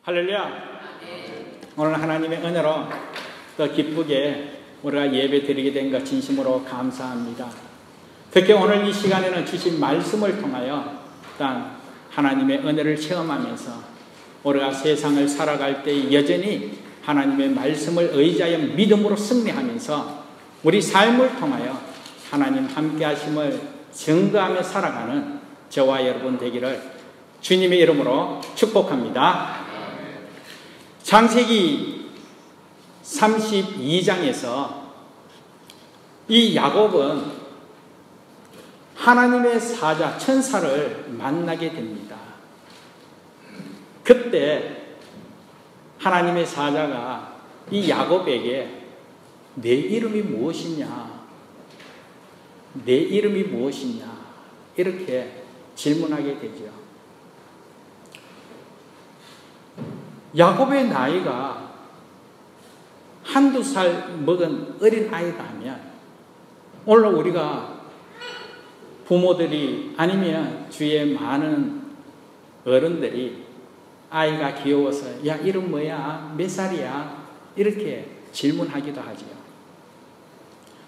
할렐루야. 오늘 하나님의 은혜로 더 기쁘게 우리가 예배 드리게 된 것 진심으로 감사합니다. 특히 오늘 이 시간에는 주신 말씀을 통하여 일단 하나님의 은혜를 체험하면서 우리가 세상을 살아갈 때 여전히 하나님의 말씀을 의지하여 믿음으로 승리하면서 우리 삶을 통하여 하나님 함께 하심을 증거하며 살아가는 저와 여러분 되기를 주님의 이름으로 축복합니다. 창세기 32장에서 이 야곱은 하나님의 사자 천사를 만나게 됩니다. 그때 하나님의 사자가 이 야곱에게 내 이름이 무엇이냐? 내 이름이 무엇이냐? 이렇게 질문하게 되죠. 야곱의 나이가 한두 살 먹은 어린 아이가 하면 오늘 우리가 부모들이 아니면 주위에 많은 어른들이 아이가 귀여워서 야 이름 뭐야? 몇 살이야? 이렇게 질문하기도 하죠.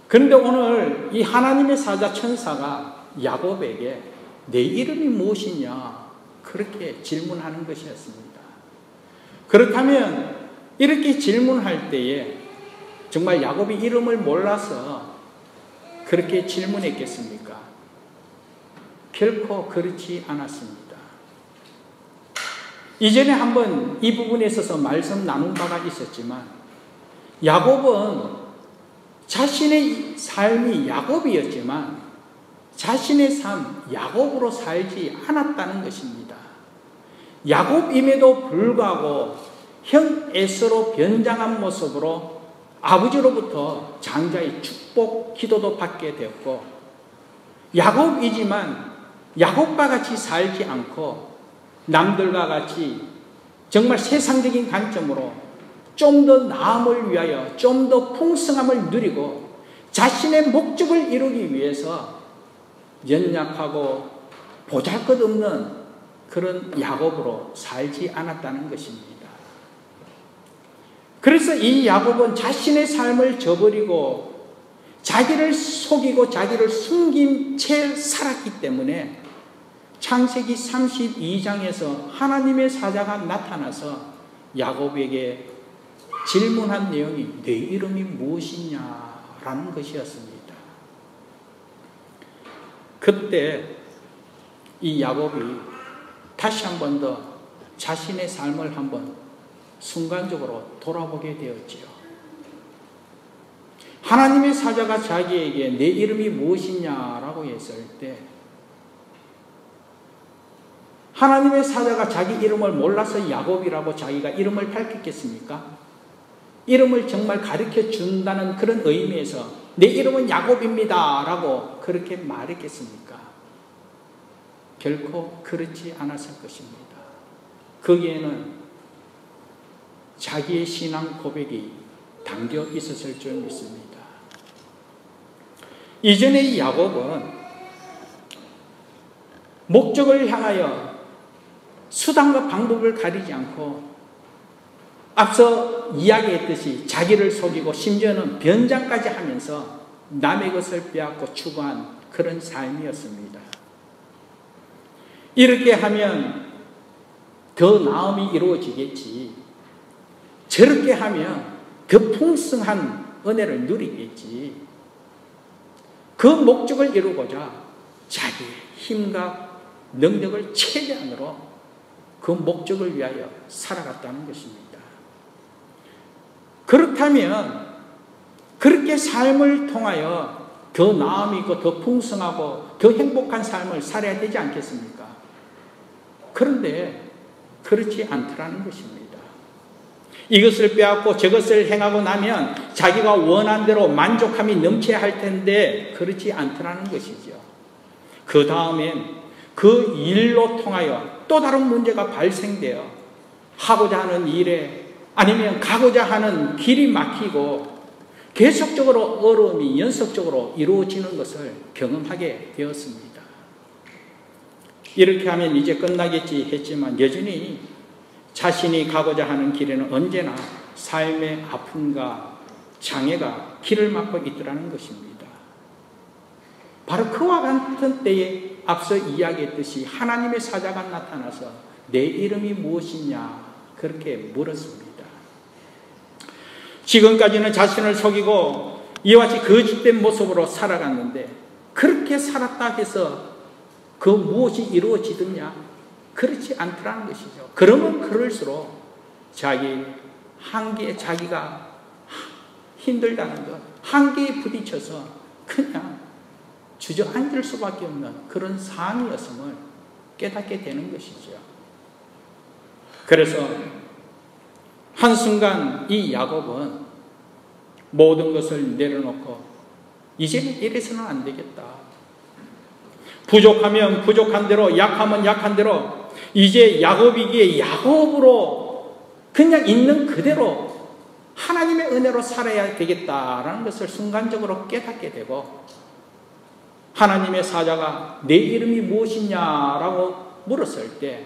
그런데 오늘 이 하나님의 사자 천사가 야곱에게 내 이름이 무엇이냐? 그렇게 질문하는 것이었습니다. 그렇다면 이렇게 질문할 때에 정말 야곱이 이름을 몰라서 그렇게 질문했겠습니까? 결코 그렇지 않았습니다. 이전에 한번 이 부분에 있어서 말씀 나눈 바가 있었지만 야곱은 자신의 삶이 야곱이었지만 자신의 삶 야곱으로 살지 않았다는 것입니다. 야곱임에도 불구하고 형 에서로 변장한 모습으로 아버지로부터 장자의 축복 기도도 받게 되었고 야곱이지만 야곱과 같이 살지 않고 남들과 같이 정말 세상적인 관점으로 좀 더 나음을 위하여 좀 더 풍성함을 누리고 자신의 목적을 이루기 위해서 연약하고 보잘것없는 그런 야곱으로 살지 않았다는 것입니다. 그래서 이 야곱은 자신의 삶을 저버리고 자기를 속이고 자기를 숨긴 채 살았기 때문에 창세기 32장에서 하나님의 사자가 나타나서 야곱에게 질문한 내용이 내 이름이 무엇이냐라는 것이었습니다. 그때 이 야곱이 다시 한 번 더 자신의 삶을 한번 순간적으로 돌아보게 되었지요. 하나님의 사자가 자기에게 내 이름이 무엇이냐라고 했을 때 하나님의 사자가 자기 이름을 몰라서 야곱이라고 자기가 이름을 밝혔겠습니까? 이름을 정말 가르쳐 준다는 그런 의미에서 내 이름은 야곱입니다 라고 그렇게 말했겠습니까? 결코 그렇지 않았을 것입니다. 거기에는 자기의 신앙 고백이 담겨 있었을 줄 믿습니다. 이전의 야곱은 목적을 향하여 수단과 방법을 가리지 않고 앞서 이야기했듯이 자기를 속이고 심지어는 변장까지 하면서 남의 것을 빼앗고 추구한 그런 삶이었습니다. 이렇게 하면 더 나음이 이루어지겠지. 저렇게 하면 더 풍성한 은혜를 누리겠지. 그 목적을 이루고자 자기의 힘과 능력을 최대한으로 그 목적을 위하여 살아갔다는 것입니다. 그렇다면 그렇게 삶을 통하여 더 나음이 있고 더 풍성하고 더 행복한 삶을 살아야 되지 않겠습니까? 그런데 그렇지 않더라는 것입니다. 이것을 빼앗고 저것을 행하고 나면 자기가 원한 대로 만족함이 넘쳐야 할 텐데 그렇지 않더라는 것이죠. 그 다음엔 그 일로 통하여 또 다른 문제가 발생되어 하고자 하는 일에 아니면 가고자 하는 길이 막히고 계속적으로 어려움이 연속적으로 이루어지는 것을 경험하게 되었습니다. 이렇게 하면 이제 끝나겠지 했지만 여전히 자신이 가고자 하는 길에는 언제나 삶의 아픔과 장애가 길을 막고 있더라는 것입니다. 바로 그와 같은 때에 앞서 이야기했듯이 하나님의 사자가 나타나서 내 이름이 무엇이냐 그렇게 물었습니다. 지금까지는 자신을 속이고 이와 같이 거짓된 모습으로 살아갔는데 그렇게 살았다 해서 그 무엇이 이루어지느냐? 그렇지 않더라는 것이죠. 그러면 그럴수록 자기 한계에 자기가 힘들다는 것, 한계에 부딪혀서 그냥 주저앉을 수밖에 없는 그런 상황이었음을 깨닫게 되는 것이죠. 그래서 한순간 이 야곱은 모든 것을 내려놓고 이제는 이래서는 안 되겠다. 부족하면 부족한 대로, 약하면 약한 대로 이제 야곱이기에 야곱으로 그냥 있는 그대로 하나님의 은혜로 살아야 되겠다라는 것을 순간적으로 깨닫게 되고 하나님의 사자가 내 이름이 무엇이냐라고 물었을 때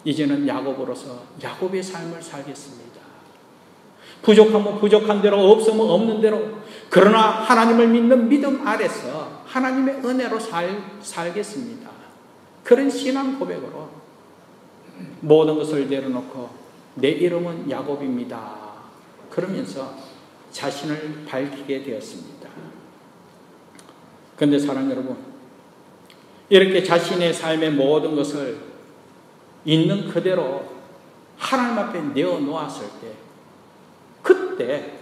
이제는 야곱으로서 야곱의 삶을 살겠습니다. 부족하면 부족한 대로, 없으면 없는 대로, 그러나 하나님을 믿는 믿음 아래서 하나님의 은혜로 살겠습니다. 그런 신앙 고백으로 모든 것을 내려놓고 내 이름은 야곱입니다. 그러면서 자신을 밝히게 되었습니다. 그런데 사랑 여러분, 이렇게 자신의 삶의 모든 것을 있는 그대로 하나님 앞에 내어놓았을 때 그때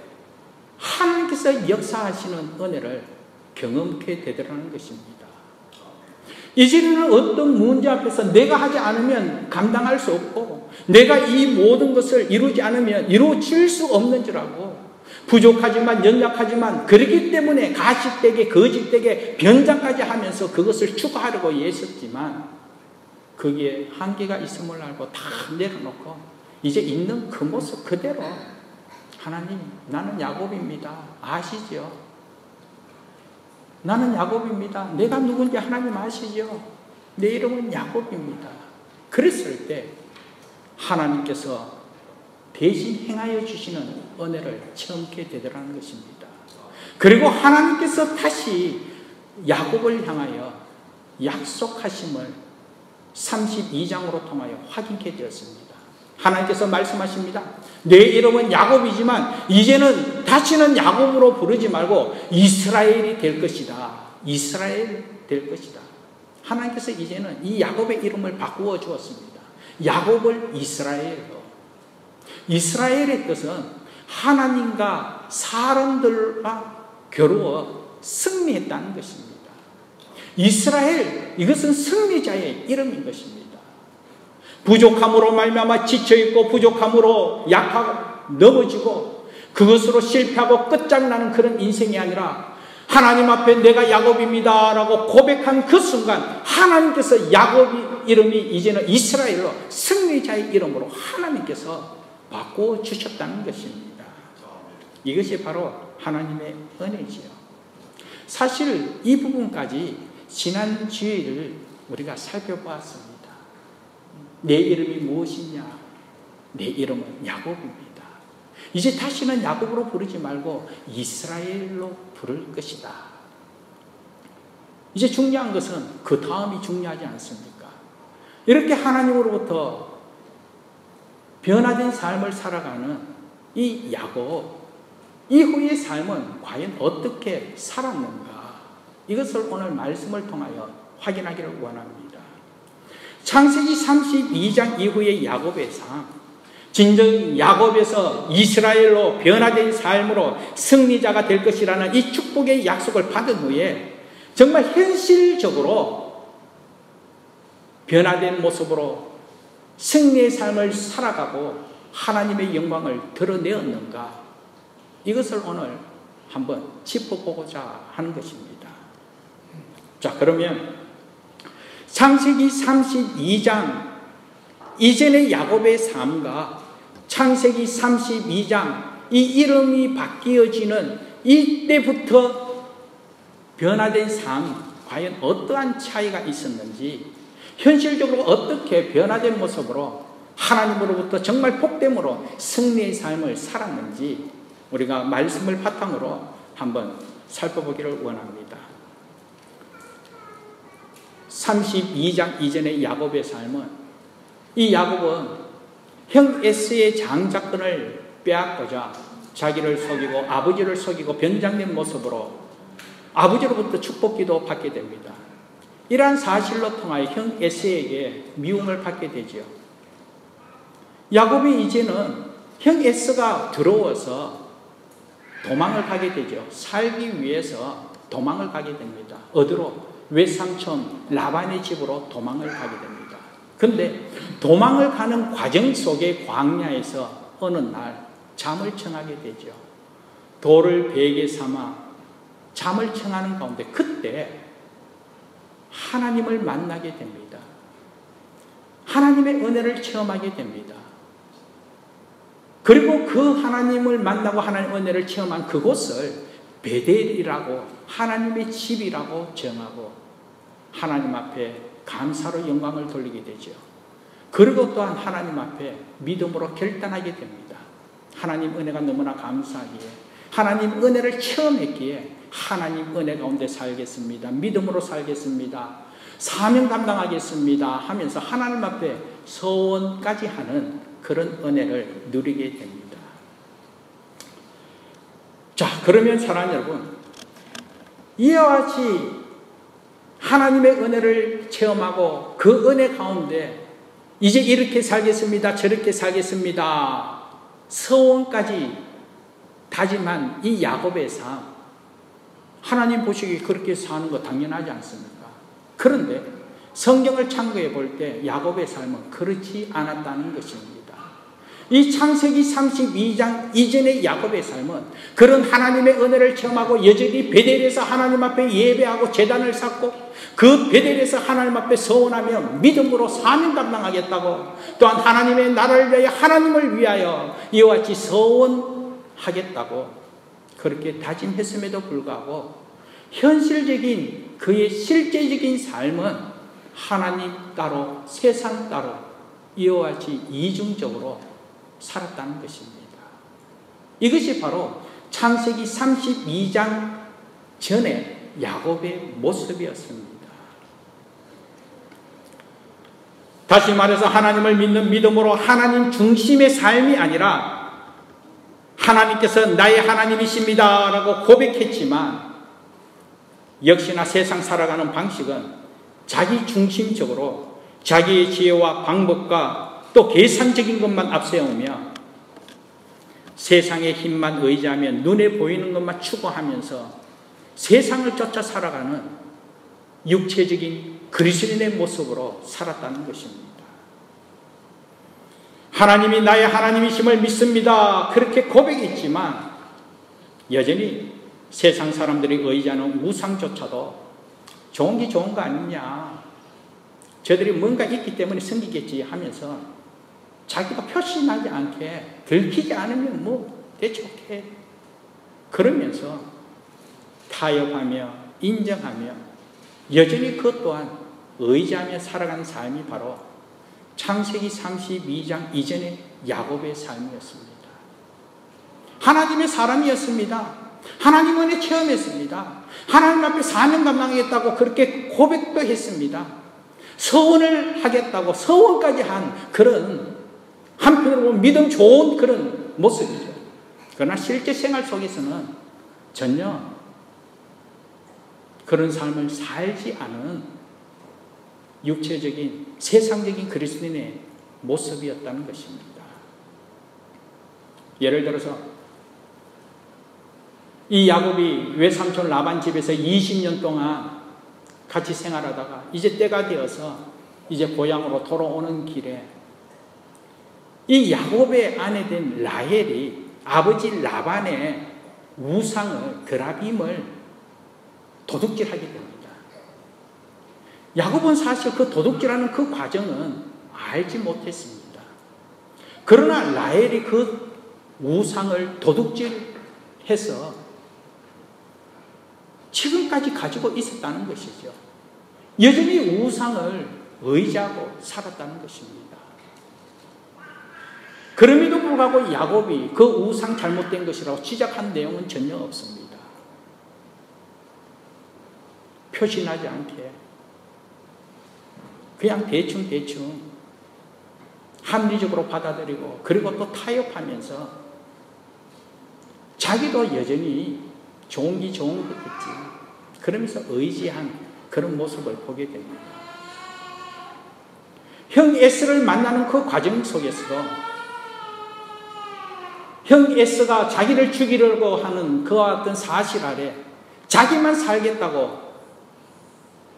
하나님께서 역사하시는 은혜를 경험하게 되더라는 것입니다. 이제는 어떤 문제 앞에서 내가 하지 않으면 감당할 수 없고 내가 이 모든 것을 이루지 않으면 이루어질 수 없는 줄 알고 부족하지만 연약하지만 그렇기 때문에 가식되게 거짓되게 변장까지 하면서 그것을 추구하려고 애썼지만 거기에 한계가 있음을 알고 다 내려놓고 이제 있는 그 모습 그대로 하나님, 나는 야곱입니다. 아시죠? 나는 야곱입니다. 내가 누군지 하나님 아시죠? 내 이름은 야곱입니다. 그랬을 때 하나님께서 대신 행하여 주시는 은혜를 체험하게 되더라는 것입니다. 그리고 하나님께서 다시 야곱을 향하여 약속하심을 32장으로 통하여 확인케 되었습니다. 하나님께서 말씀하십니다. 내 이름은 야곱이지만 이제는 다시는 야곱으로 부르지 말고 이스라엘이 될 것이다. 이스라엘 될 것이다. 하나님께서 이제는 이 야곱의 이름을 바꾸어 주었습니다. 야곱을 이스라엘로. 이스라엘의 뜻은 하나님과 사람들과 겨루어 승리했다는 것입니다. 이스라엘, 이것은 승리자의 이름인 것입니다. 부족함으로 말미암아 지쳐있고 부족함으로 약하고 넘어지고 그것으로 실패하고 끝장나는 그런 인생이 아니라 하나님 앞에 내가 야곱입니다 라고 고백한 그 순간 하나님께서 야곱의 이름이 이제는 이스라엘로 승리자의 이름으로 하나님께서 바꾸어 주셨다는 것입니다. 이것이 바로 하나님의 은혜지요. 사실 이 부분까지 지난 주일을 우리가 살펴보았습니다. 내 이름이 무엇이냐? 내 이름은 야곱입니다. 이제 다시는 야곱으로 부르지 말고 이스라엘로 부를 것이다. 이제 중요한 것은 그 다음이 중요하지 않습니까? 이렇게 하나님으로부터 변화된 삶을 살아가는 이 야곱 이후의 삶은 과연 어떻게 살았는가? 이것을 오늘 말씀을 통하여 확인하기를 원합니다. 창세기 32장 이후의 야곱의 삶, 진정 야곱에서 이스라엘로 변화된 삶으로 승리자가 될 것이라는 이 축복의 약속을 받은 후에 정말 현실적으로 변화된 모습으로 승리의 삶을 살아가고 하나님의 영광을 드러내었는가? 이것을 오늘 한번 짚어보고자 하는 것입니다. 자, 그러면 창세기 32장 이전의 야곱의 삶과 창세기 32장 이 이름이 바뀌어지는 이때부터 변화된 삶 과연 어떠한 차이가 있었는지 현실적으로 어떻게 변화된 모습으로 하나님으로부터 정말 복됨으로 승리의 삶을 살았는지 우리가 말씀을 바탕으로 한번 살펴보기를 원합니다. 32장 이전의 야곱의 삶은, 이 야곱은 형 에서의 장자권을 빼앗고자 자기를 속이고 아버지를 속이고 변장된 모습으로 아버지로부터 축복기도 받게 됩니다. 이러한 사실로 통하여 형 에서에게 미움을 받게 되죠. 야곱이 이제는 형 에서가 들어와서 도망을 가게 되죠. 살기 위해서 도망을 가게 됩니다. 어디로? 외삼촌 라반의 집으로 도망을 가게 됩니다. 근데 도망을 가는 과정 속에 광야에서 어느 날 잠을 청하게 되죠. 돌을 베개 삼아 잠을 청하는 가운데 그때 하나님을 만나게 됩니다. 하나님의 은혜를 체험하게 됩니다. 그리고 그 하나님을 만나고 하나님의 은혜를 체험한 그곳을 베델이라고, 하나님의 집이라고 정하고 하나님 앞에 감사로 영광을 돌리게 되죠. 그리고 또한 하나님 앞에 믿음으로 결단하게 됩니다. 하나님 은혜가 너무나 감사하기에, 하나님 은혜를 체험했기에 하나님 은혜 가운데 살겠습니다. 믿음으로 살겠습니다. 사명 감당하겠습니다 하면서 하나님 앞에 서원까지 하는 그런 은혜를 누리게 됩니다. 자, 그러면 사랑하는 여러분, 이와 같이 하나님의 은혜를 체험하고 그 은혜 가운데 이제 이렇게 살겠습니다, 저렇게 살겠습니다 서원까지 다짐한 이 야곱의 삶, 하나님 보시기에 그렇게 사는 거 당연하지 않습니까? 그런데 성경을 참고해 볼 때 야곱의 삶은 그렇지 않았다는 것입니다. 이 창세기 32장 이전의 야곱의 삶은 그런 하나님의 은혜를 체험하고 여전히 베델에서 하나님 앞에 예배하고 제단을 쌓고 그 베델에서 하나님 앞에 서원하며 믿음으로 사명 감당하겠다고, 또한 하나님의 나라를 위하여 하나님을 위하여 이와 같이 서원하겠다고 그렇게 다짐했음에도 불구하고 현실적인 그의 실제적인 삶은 하나님 따로 세상 따로 이와 같이 이중적으로 살았다는 것입니다. 이것이 바로 창세기 32장 전에 야곱의 모습이었습니다. 다시 말해서 하나님을 믿는 믿음으로 하나님 중심의 삶이 아니라 하나님께서 나의 하나님이십니다 라고 고백했지만 역시나 세상 살아가는 방식은 자기 중심적으로 자기의 지혜와 방법과 또 계산적인 것만 앞세우며 세상의 힘만 의지하며 눈에 보이는 것만 추구하면서 세상을 쫓아 살아가는 육체적인 그리스도인의 모습으로 살았다는 것입니다. 하나님이 나의 하나님이심을 믿습니다 그렇게 고백했지만 여전히 세상 사람들이 의지하는 우상조차도 좋은 게 좋은 거 아니냐, 저들이 뭔가 있기 때문에 생기겠지 하면서 자기가 표시나지 않게 들키지 않으면 뭐 대체 오케이 그러면서 타협하며 인정하며 여전히 그것 또한 의지하며 살아가는 삶이 바로 창세기 32장 이전의 야곱의 삶이었습니다. 하나님의 사람이었습니다. 하나님 은혜 체험했습니다. 하나님 앞에 사명 감당하겠다고 그렇게 고백도 했습니다. 서원을 하겠다고 서원까지 한 그런, 한편으로 보면 믿음 좋은 그런 모습이죠. 그러나 실제 생활 속에서는 전혀 그런 삶을 살지 않은 육체적인 세상적인 그리스도인의 모습이었다는 것입니다. 예를 들어서 이 야곱이 외삼촌 라반 집에서 20년 동안 같이 생활하다가 이제 때가 되어서 이제 고향으로 돌아오는 길에 이 야곱의 아내 된 라헬이 아버지 라반의 우상을, 드라빔을 도둑질하게 됩니다. 야곱은 사실 그 도둑질하는 그 과정은 알지 못했습니다. 그러나 라헬이 그 우상을 도둑질해서 지금까지 가지고 있었다는 것이죠. 여전히 우상을 의지하고 살았다는 것입니다. 그럼에도 불구하고 야곱이 그 우상 잘못된 것이라고 지적한 내용은 전혀 없습니다. 표시나지 않게 그냥 대충 합리적으로 받아들이고, 그리고 또 타협하면서 자기도 여전히 좋은 게 좋은 거겠지, 그러면서 의지한 그런 모습을 보게 됩니다. 형 에스를 만나는 그 과정 속에서도 형 에스가 자기를 죽이려고 하는 그와 같은 사실 아래 자기만 살겠다고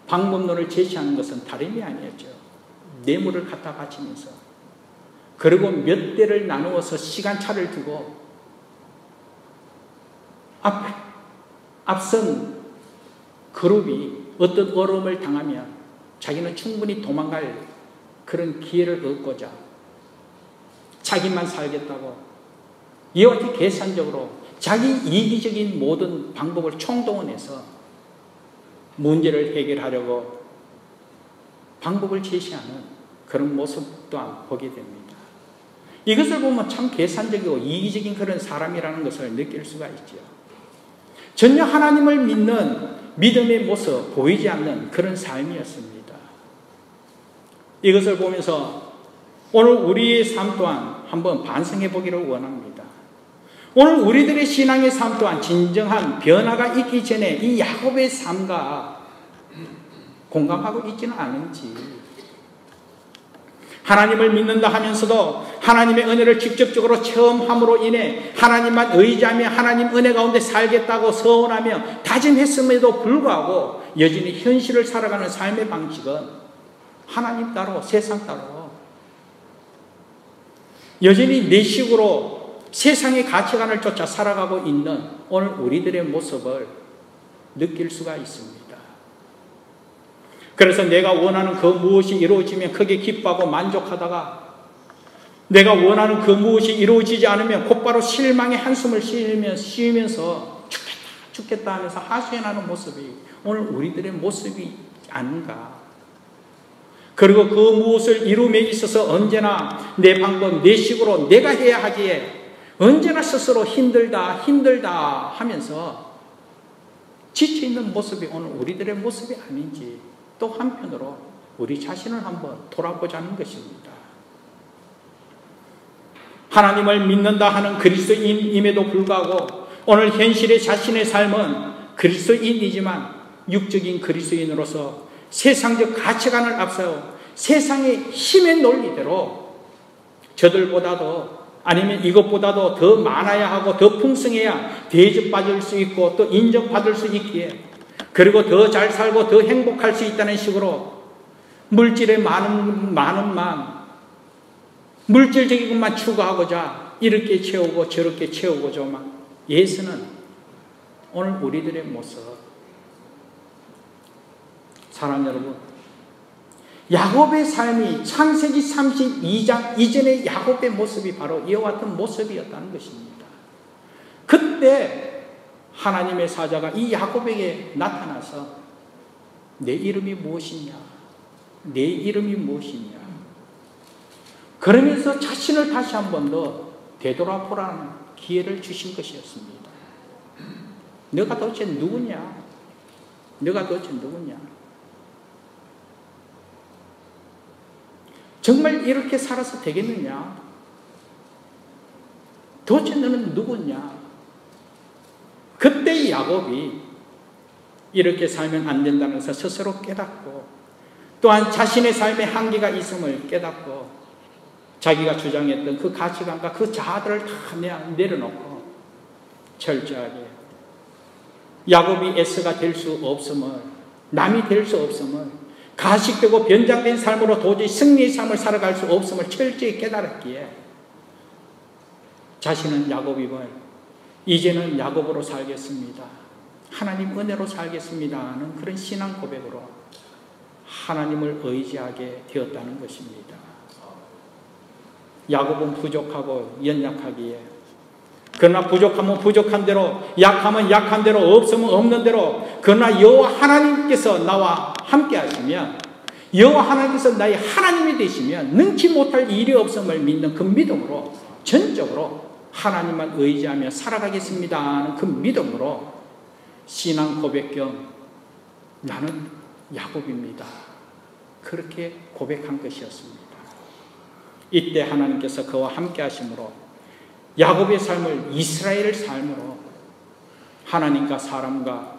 방법론을 제시하는 것은 다름이 아니었죠. 뇌물을 갖다 바치면서, 그리고 몇 대를 나누어서 시간차를 두고 앞선 그룹이 어떤 어려움을 당하면 자기는 충분히 도망갈 그런 기회를 얻고자 자기만 살겠다고 이와 같이 계산적으로 자기 이기적인 모든 방법을 총동원해서 문제를 해결하려고 방법을 제시하는 그런 모습 또한 보게 됩니다. 이것을 보면 참 계산적이고 이기적인 그런 사람이라는 것을 느낄 수가 있죠. 전혀 하나님을 믿는 믿음의 모습 보이지 않는 그런 삶이었습니다. 이것을 보면서 오늘 우리의 삶 또한 한번 반성해 보기를 원합니다. 오늘 우리들의 신앙의 삶 또한 진정한 변화가 있기 전에 이 야곱의 삶과 공감하고 있지는 않은지, 하나님을 믿는다 하면서도 하나님의 은혜를 직접적으로 체험함으로 인해 하나님만 의지하며 하나님 은혜 가운데 살겠다고 서원하며 다짐했음에도 불구하고 여전히 현실을 살아가는 삶의 방식은 하나님 따로 세상 따로 여전히 내 식으로 세상의 가치관을 쫓아 살아가고 있는 오늘 우리들의 모습을 느낄 수가 있습니다. 그래서 내가 원하는 그 무엇이 이루어지면 크게 기뻐하고 만족하다가 내가 원하는 그 무엇이 이루어지지 않으면 곧바로 실망의 한숨을 쉬면서 죽겠다 하면서 하소연하는 모습이 오늘 우리들의 모습이 아닌가. 그리고 그 무엇을 이룸에 있어서 언제나 내 방법, 내 식으로 내가 해야 하기에 언제나 스스로 힘들다 하면서 지쳐있는 모습이 오늘 우리들의 모습이 아닌지, 또 한편으로 우리 자신을 한번 돌아보자는 것입니다. 하나님을 믿는다 하는 그리스도인임에도 불구하고 오늘 현실의 자신의 삶은 그리스도인이지만 육적인 그리스도인으로서 세상적 가치관을 앞세워 세상의 힘의 논리대로 저들보다도 아니면 이것보다도 더 많아야 하고 더 풍성해야 대접받을 수 있고 또 인정받을 수 있기에, 그리고 더 잘 살고 더 행복할 수 있다는 식으로 물질의 많은 만 물질적인 것만 추구하고자 이렇게 채우고 저렇게 채우고자만 예수는 오늘 우리들의 모습, 사랑 여러분, 야곱의 삶이 창세기 32장 이전의 야곱의 모습이 바로 이와 같은 모습이었다는 것입니다. 그때 하나님의 사자가 이 야곱에게 나타나서 내 이름이 무엇이냐, 내 이름이 무엇이냐, 그러면서 자신을 다시 한 번 더 되돌아보라는 기회를 주신 것이었습니다. 너가 도대체 누구냐? 너가 도대체 누구냐? 정말 이렇게 살아서 되겠느냐? 도대체 너는 누구냐? 그때 야곱이 이렇게 살면 안 된다는 것을 스스로 깨닫고, 또한 자신의 삶에 한계가 있음을 깨닫고, 자기가 주장했던 그 가치관과 그 자아들을 다 내려놓고 철저하게 야곱이 에스가 될 수 없음을, 남이 될 수 없음을, 가식되고 변장된 삶으로 도저히 승리의 삶을 살아갈 수 없음을 철저히 깨달았기에 자신은 야곱임을 이제는 야곱으로 살겠습니다, 하나님 은혜로 살겠습니다 하는 그런 신앙 고백으로 하나님을 의지하게 되었다는 것입니다. 야곱은 부족하고 연약하기에, 그러나 부족하면 부족한 대로, 약하면 약한 대로, 없으면 없는 대로, 그러나 여호와 하나님께서 나와 함께 하시면, 여호와 하나님께서 나의 하나님이 되시면 능치 못할 일이 없음을 믿는 그 믿음으로 전적으로 하나님만 의지하며 살아가겠습니다 하는 그 믿음으로 신앙 고백 겸 나는 야곱입니다. 그렇게 고백한 것이었습니다. 이때 하나님께서 그와 함께 하심으로 야곱의 삶을 이스라엘의 삶으로 하나님과 사람과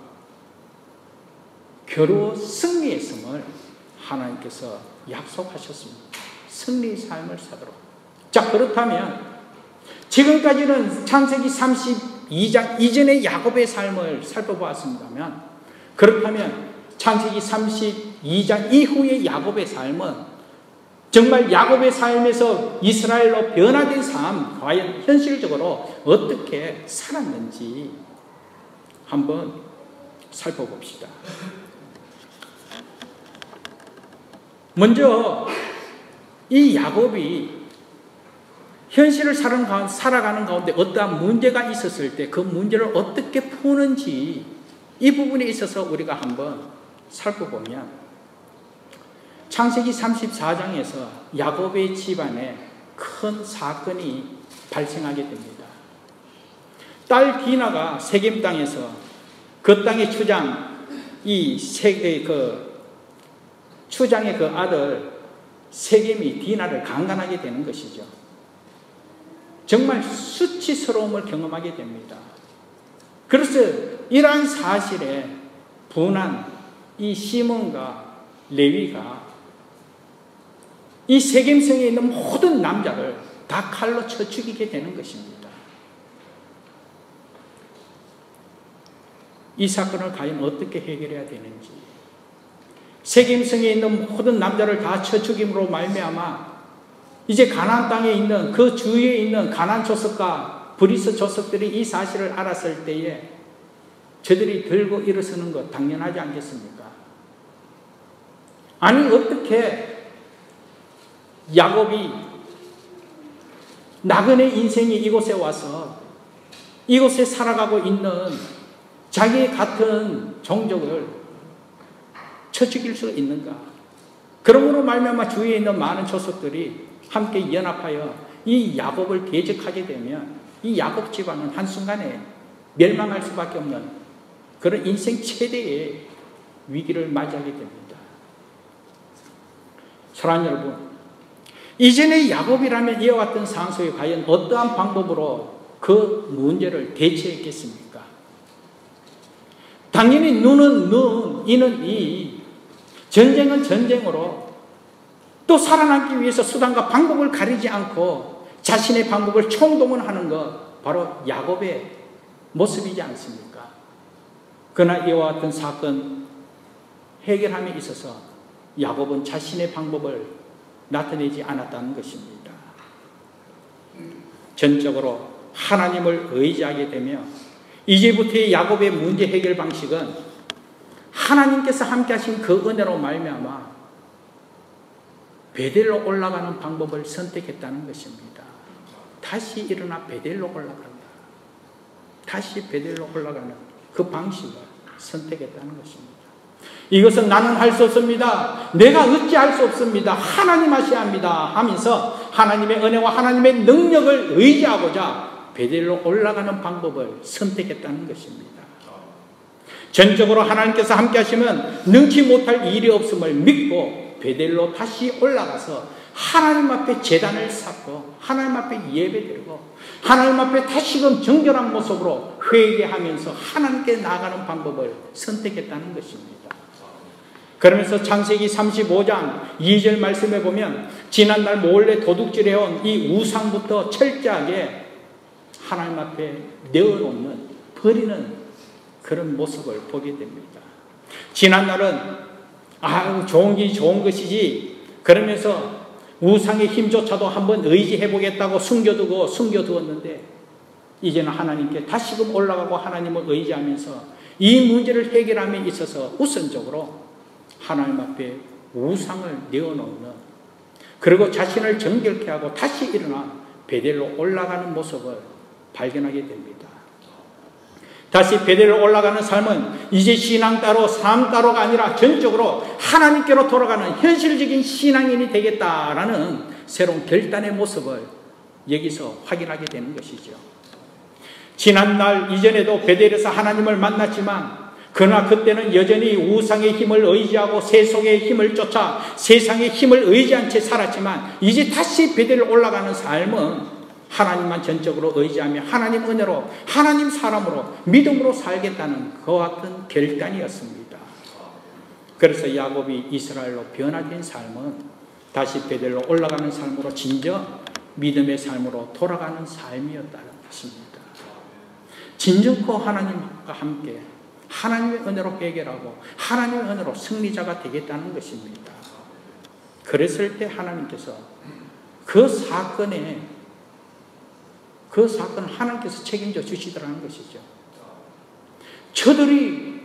겨루어 승리했음을 하나님께서 약속하셨습니다. 승리의 삶을 살도록. 자, 그렇다면 지금까지는 창세기 32장 이전의 야곱의 삶을 살펴보았습니다만, 그렇다면 창세기 32장 이후의 야곱의 삶은 정말 야곱의 삶에서 이스라엘로 변화된 삶, 과연 현실적으로 어떻게 살았는지 한번 살펴봅시다. 먼저 이 야곱이 현실을 살아가는 가운데 어떠한 문제가 있었을 때 그 문제를 어떻게 푸는지 이 부분에 있어서 우리가 한번 살펴보면 창세기 34장에서 야곱의 집안에 큰 사건이 발생하게 됩니다. 딸 디나가 세겜 땅에서 그 땅의 추장, 추장의 그 아들 세겜이 디나를 강간하게 되는 것이죠. 정말 수치스러움을 경험하게 됩니다. 그래서 이러한 사실에 분한 이 시몬과 레위가 이 세겜성에 있는 모든 남자를 다 칼로 쳐 죽이게 되는 것입니다. 이 사건을 과연 어떻게 해결해야 되는지, 세겜성에 있는 모든 남자를 다 쳐 죽임으로 말미암아 이제 가나안 땅에 있는 그 주위에 있는 가나안 족속과 브리스 족속들이 이 사실을 알았을 때에 저들이 들고 일어서는 것 당연하지 않겠습니까? 아니, 어떻게 야곱이 나그네 인생이 이곳에 와서 이곳에 살아가고 있는 자기 같은 종족을 쳐 죽일 수 있는가? 그러므로 말미암아 주위에 있는 많은 족속들이 함께 연합하여 이 야곱을 대적하게 되면 이 야곱 집안은 한순간에 멸망할 수밖에 없는 그런 인생 최대의 위기를 맞이하게 됩니다. 사랑하는 여러분, 이전의 야곱이라면 이와 같은 상황 속에 과연 어떠한 방법으로 그 문제를 대처했겠습니까? 당연히 눈은 눈, 이는 이, 전쟁은 전쟁으로 또 살아남기 위해서 수단과 방법을 가리지 않고 자신의 방법을 총동원하는 것, 바로 야곱의 모습이지 않습니까? 그러나 이와 같은 사건 해결함에 있어서 야곱은 자신의 방법을 나타내지 않았다는 것입니다. 전적으로 하나님을 의지하게 되며 이제부터의 야곱의 문제 해결 방식은 하나님께서 함께 하신 그 은혜로 말미암아 베델로 올라가는 방법을 선택했다는 것입니다. 다시 일어나 베델로 올라간다. 다시 베델로 올라가는 그 방식을 선택했다는 것입니다. 이것은 나는 할 수 없습니다. 내가 어찌할 수 없습니다. 하나님 하셔야 합니다 하면서 하나님의 은혜와 하나님의 능력을 의지하고자 베델로 올라가는 방법을 선택했다는 것입니다. 전적으로 하나님께서 함께 하시면 능치 못할 일이 없음을 믿고 베델로 다시 올라가서 하나님 앞에 제단을 쌓고 하나님 앞에 예배드리고 하나님 앞에 다시금 정결한 모습으로 회개하면서 하나님께 나아가는 방법을 선택했다는 것입니다. 그러면서 창세기 35장 2절 말씀에 보면 지난날 몰래 도둑질해온 이 우상부터 철저하게 하나님 앞에 내어놓는, 버리는 그런 모습을 보게 됩니다. 지난날은 좋은 것이지 그러면서 우상의 힘조차도 한번 의지해보겠다고 숨겨두었는데 이제는 하나님께 다시금 올라가고 하나님을 의지하면서 이 문제를 해결함에 있어서 우선적으로 하나님 앞에 우상을 내어놓는, 그리고 자신을 정결케 하고 다시 일어나 베델로 올라가는 모습을 발견하게 됩니다. 다시 베델로 올라가는 삶은 이제 신앙 따로 삶 따로가 아니라 전적으로 하나님께로 돌아가는 현실적인 신앙인이 되겠다라는 새로운 결단의 모습을 여기서 확인하게 되는 것이죠. 지난날 이전에도 베델에서 하나님을 만났지만 그러나 그때는 여전히 우상의 힘을 의지하고 세속의 힘을 쫓아 세상의 힘을 의지한 채 살았지만 이제 다시 베델을 올라가는 삶은 하나님만 전적으로 의지하며 하나님 은혜로 하나님 사람으로 믿음으로 살겠다는 그와 같은 결단이었습니다. 그래서 야곱이 이스라엘로 변화된 삶은 다시 베델로 올라가는 삶으로 진정 믿음의 삶으로 돌아가는 삶이었다는 것입니다. 진정코 하나님과 함께 하나님의 은혜로 해결하고 하나님의 은혜로 승리자가 되겠다는 것입니다. 그랬을 때 하나님께서 그 사건을 하나님께서 책임져 주시더라는 것이죠. 저들이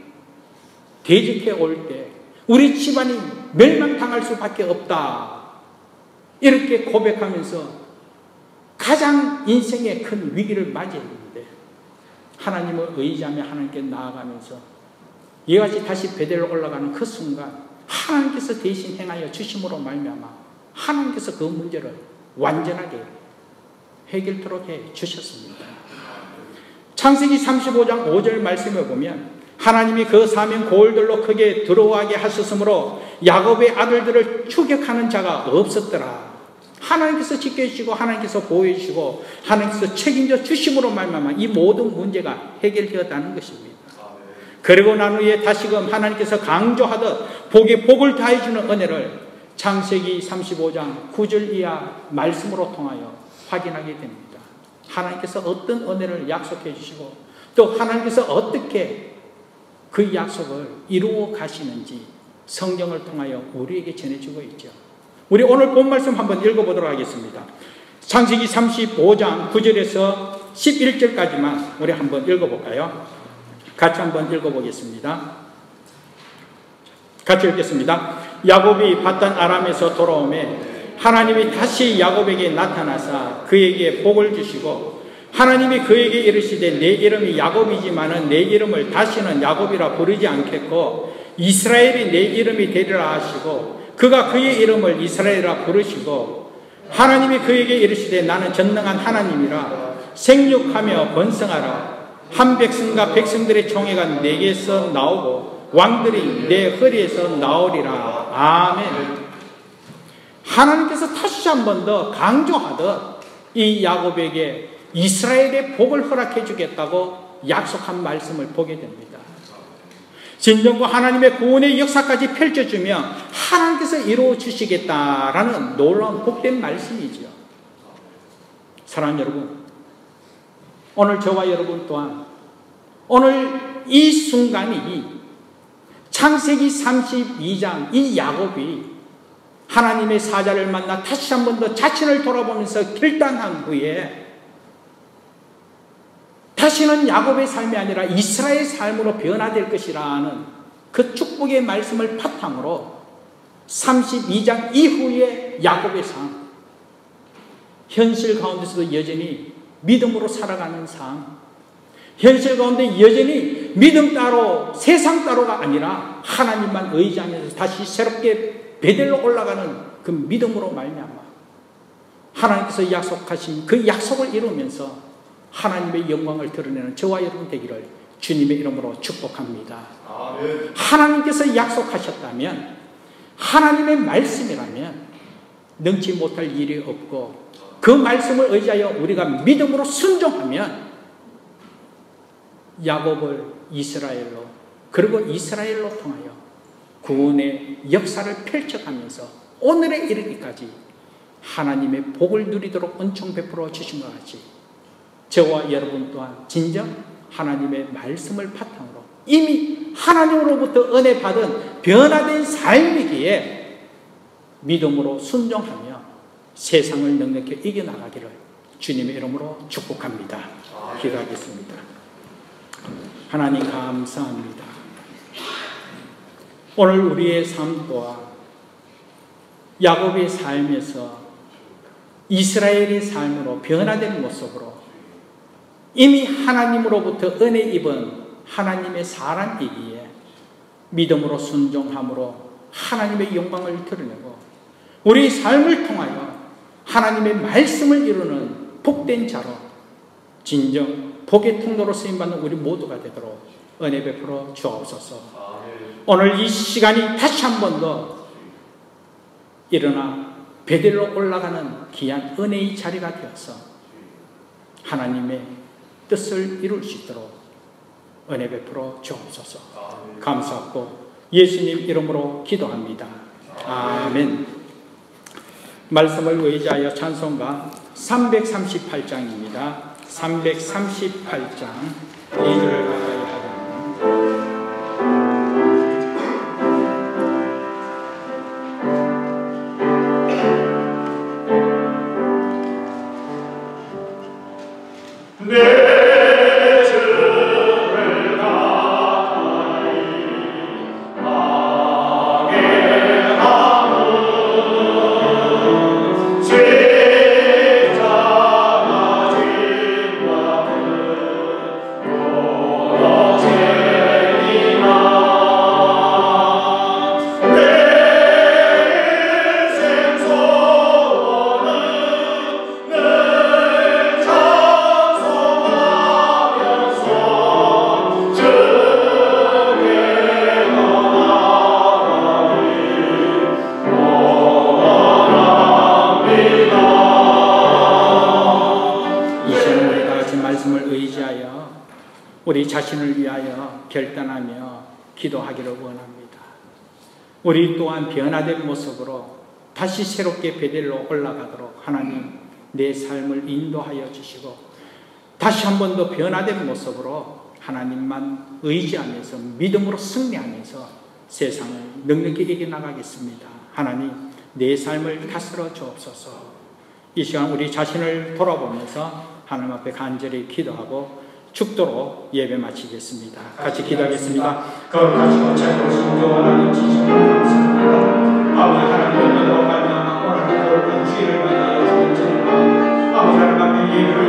대적해 올 때 우리 집안이 멸망당할 수밖에 없다. 이렇게 고백하면서 가장 인생의 큰 위기를 맞이했는데 하나님을 의지하며 하나님께 나아가면서 이같이 다시 베델로 올라가는 그 순간 하나님께서 대신 행하여 주심으로 말미암아 하나님께서 그 문제를 완전하게 해결토록 해 주셨습니다. 창세기 35장 5절 말씀을 보면 하나님이 그 사면 고을들로 크게 들어가게 하셨으므로 야곱의 아들들을 추격하는 자가 없었더라. 하나님께서 지켜주시고 하나님께서 보호해주시고 하나님께서 책임져 주심으로 말미암아 이 모든 문제가 해결되었다는 것입니다. 그리고 난 후에 다시금 하나님께서 강조하듯 복에 복을 다해주는 은혜를 창세기 35장 9절 이하 말씀으로 통하여 확인하게 됩니다. 하나님께서 어떤 은혜를 약속해 주시고 또 하나님께서 어떻게 그 약속을 이루어 가시는지 성경을 통하여 우리에게 전해주고 있죠. 우리 오늘 본 말씀 한번 읽어보도록 하겠습니다. 창세기 35장 9절에서 11절까지만 우리 한번 읽어볼까요? 같이 한번 읽어보겠습니다. 같이 읽겠습니다. 야곱이 밧단 아람에서 돌아오매 하나님이 다시 야곱에게 나타나사 그에게 복을 주시고 하나님이 그에게 이르시되 내 이름이 야곱이지만은 내 이름을 다시는 야곱이라 부르지 않겠고 이스라엘이 내 이름이 되리라 하시고 그가 그의 이름을 이스라엘이라 부르시고 하나님이 그에게 이르시되 나는 전능한 하나님이라 생육하며 번성하라 한 백성과 백성들의 총회가 내게서 나오고 왕들이 내 허리에서 나오리라. 아멘. 하나님께서 다시 한 번 더 강조하듯 이 야곱에게 이스라엘의 복을 허락해 주겠다고 약속한 말씀을 보게 됩니다. 진정과 하나님의 구원의 역사까지 펼쳐주며 하나님께서 이루어 주시겠다라는 놀라운 복된 말씀이죠. 사랑하는 여러분, 오늘 저와 여러분 또한 오늘 이 순간이 창세기 32장 이 야곱이 하나님의 사자를 만나 다시 한 번 더 자신을 돌아보면서 결단한 후에 다시는 야곱의 삶이 아니라 이스라엘의 삶으로 변화될 것이라는 그 축복의 말씀을 바탕으로 32장 이후의 야곱의 삶, 현실 가운데서도 여전히 믿음으로 살아가는 삶, 현실 가운데 여전히 믿음 따로 세상 따로가 아니라 하나님만 의지하면서 다시 새롭게 베델로 올라가는 그 믿음으로 말미암아 하나님께서 약속하신 그 약속을 이루면서 하나님의 영광을 드러내는 저와 여러분 되기를 주님의 이름으로 축복합니다. 아멘. 하나님께서 약속하셨다면 하나님의 말씀이라면 능치 못할 일이 없고 그 말씀을 의지하여 우리가 믿음으로 순종하면 야곱을 이스라엘로 그리고 이스라엘로 통하여 구원의 역사를 펼쳐가면서 오늘에 이르기까지 하나님의 복을 누리도록 은총 베풀어 주신 것 같이 저와 여러분 또한 진정 하나님의 말씀을 바탕으로 이미 하나님으로부터 은혜 받은 변화된 삶이기에 믿음으로 순종하며 세상을 넉넉히 이겨나가기를 주님의 이름으로 축복합니다. 기도하겠습니다. 하나님 감사합니다. 오늘 우리의 삶 또한 야곱의 삶에서 이스라엘의 삶으로 변화된 모습으로 이미 하나님으로부터 은혜 입은 하나님의 사람이기에 믿음으로 순종함으로 하나님의 영광을 드러내고 우리 삶을 통하여 하나님의 말씀을 이루는 복된 자로 진정 복의 통로로 쓰임받는 우리 모두가 되도록 은혜 베풀어 주옵소서. 오늘 이 시간이 다시 한 번 더 일어나 베델로 올라가는 귀한 은혜의 자리가 되어서 하나님의 뜻을 이룰 수 있도록 은혜 베풀어 주옵소서. 감사하고 예수님 이름으로 기도합니다. 아멘. 말씀을 의지하여 찬송가 338장입니다. 338장 2절을 가까이 하겠습니다. 우리 자신을 위하여 결단하며 기도하기를 원합니다. 우리 또한 변화된 모습으로 다시 새롭게 베델로 올라가도록 하나님 내 삶을 인도하여 주시고 다시 한 번 더 변화된 모습으로 하나님만 의지하면서 믿음으로 승리하면서 세상을 넉넉히 이겨나가겠습니다. 하나님 내 삶을 다스려 주옵소서. 이 시간 우리 자신을 돌아보면서 하나님 앞에 간절히 기도하고 축도로 예배 마치겠습니다. 같이 기도하겠습니다. 거룩하시고 자비로우신 하나님 진심으로 감사합니다. 아버지 하나님의 은혜로 말미암아 오늘 기도를 주의를 받아 주시는 아버지 하나님 앞에 예배를